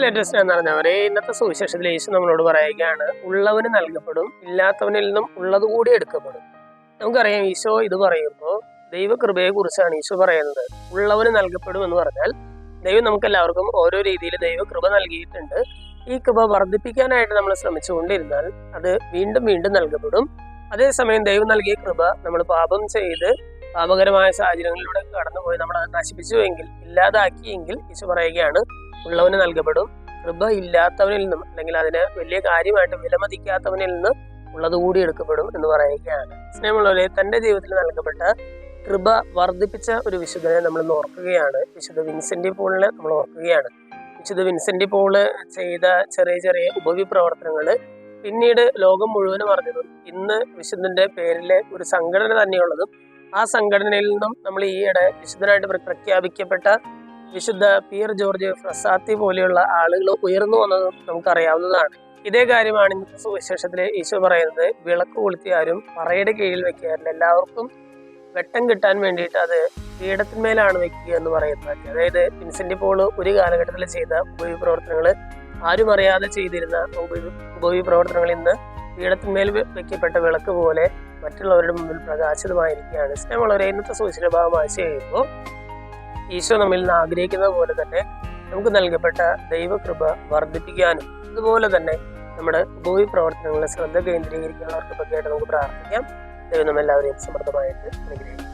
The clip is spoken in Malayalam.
ലേറ്റസ്റ്റ് എന്ന് പറഞ്ഞവരെ ഇന്നത്തെ സുവിശേഷത്തിൽ യേശു നമ്മളോട് പറയുകയാണ്, ഉള്ളവന് നൽകപ്പെടും, ഇല്ലാത്തവനിൽ നിന്നും ഉള്ളത് കൂടി എടുക്കപ്പെടും. നമുക്കറിയാം ഈശോ ഇത് പറയുമ്പോൾ ദൈവകൃപയെ കുറിച്ചാണ് ഈശോ പറയുന്നത്. ഉള്ളവന് നൽകപ്പെടും എന്ന് പറഞ്ഞാൽ ദൈവം നമുക്ക് എല്ലാവർക്കും ഓരോ രീതിയിൽ ദൈവകൃപ നൽകിയിട്ടുണ്ട്. ഈ കൃപ വർദ്ധിപ്പിക്കാനായിട്ട് നമ്മൾ ശ്രമിച്ചുകൊണ്ടിരുന്നാൽ അത് വീണ്ടും വീണ്ടും നൽകപ്പെടും. അതേസമയം ദൈവം നൽകിയ കൃപ നമ്മൾ പാപം ചെയ്ത് പാപകരമായ സാഹചര്യങ്ങളിലൂടെ കടന്നുപോയി നമ്മൾ അത് നശിപ്പിച്ചുവെങ്കിൽ, ഇല്ലാതാക്കിയെങ്കിൽ ഈശോ പറയുകയാണ്, ഉള്ളവന് നൽകപ്പെടും, കൃപ ഇല്ലാത്തവനിൽ നിന്നും അല്ലെങ്കിൽ അതിന് വലിയ കാര്യമായിട്ട് വിലമതിക്കാത്തവനിൽ നിന്ന് ഉള്ളതുകൂടി എടുക്കപ്പെടും എന്ന് പറയുകയാണ്. സ്നേഹമുള്ളവരെ, തന്റെ ജീവിതത്തിൽ നൽകപ്പെട്ട കൃപ വർദ്ധിപ്പിച്ച ഒരു വിശുദ്ധനെ നമ്മൾ ഓർക്കുകയാണ്. വിശുദ്ധ വിൻസെന്റ് പോളിനെ നമ്മൾ ഓർക്കുകയാണ്. വിശുദ്ധ വിൻസെന്റ് പോള് ചെയ്ത ചെറിയ ചെറിയ ഉപവിപ്രവർത്തനങ്ങള് പിന്നീട് ലോകം മുഴുവനും അറിഞ്ഞതും ഇന്ന് വിശുദ്ധന്റെ പേരിലെ ഒരു സംഘടന തന്നെയുള്ളതും ആ സംഘടനയിൽ നിന്നും നമ്മൾ ഈയിടെ വിശുദ്ധനായിട്ട് പ്രഖ്യാപിക്കപ്പെട്ട വിശുദ്ധ പിയർ ജോർജ് ഫ്രസാത്തി പോലെയുള്ള ആളുകൾ ഉയർന്നു വന്നതും നമുക്കറിയാവുന്നതാണ്. ഇതേ കാര്യമാണ് ഇന്നത്തെ സുവിശേഷത്തിലെ ഈശോ പറയുന്നത്. വിളക്ക് കൊളുത്തി ആരും പറയുടെ കീഴിൽ വെക്കാറില്ല, എല്ലാവർക്കും വെട്ടം കിട്ടാൻ വേണ്ടിയിട്ട് അത് പീഠത്തിന്മേലാണ് വെക്കുക എന്ന് പറയുന്നത്. അതായത് വിൻസെന്റ് പോൾ ഒരു കാലഘട്ടത്തിൽ ചെയ്ത ഉപവിപ്രവർത്തനങ്ങൾ, ആരും അറിയാതെ ചെയ്തിരുന്ന ഉപവിപ്രവർത്തനങ്ങൾ ഇന്ന് പീഠത്തിന്മേൽ വെക്കപ്പെട്ട വിളക്ക് പോലെ മറ്റുള്ളവരുടെ മുമ്പിൽ പ്രകാശിതമായിരിക്കുകയാണ്. സ്നേഹമുള്ളവരെ, ഇന്നത്തെ സുവിശേഷ ഭാഗം വായിച്ചു കഴിയുമ്പോൾ ഈശോ നമ്മിൽ നിന്ന് ആഗ്രഹിക്കുന്നത് പോലെ തന്നെ നമുക്ക് നൽകപ്പെട്ട ദൈവകൃപ വർദ്ധിപ്പിക്കാനും അതുപോലെ തന്നെ നമ്മുടെ ഉപവിപ്രവർത്തനങ്ങളിൽ ശ്രദ്ധ കേന്ദ്രീകരിക്കാനുള്ള കൃപയ്ക്കായിട്ട് നമുക്ക് പ്രാർത്ഥിക്കാം. ദൈവം നമ്മെല്ലാവരെയും സമൃദ്ധമായിട്ട് അനുഗ്രഹിക്കും.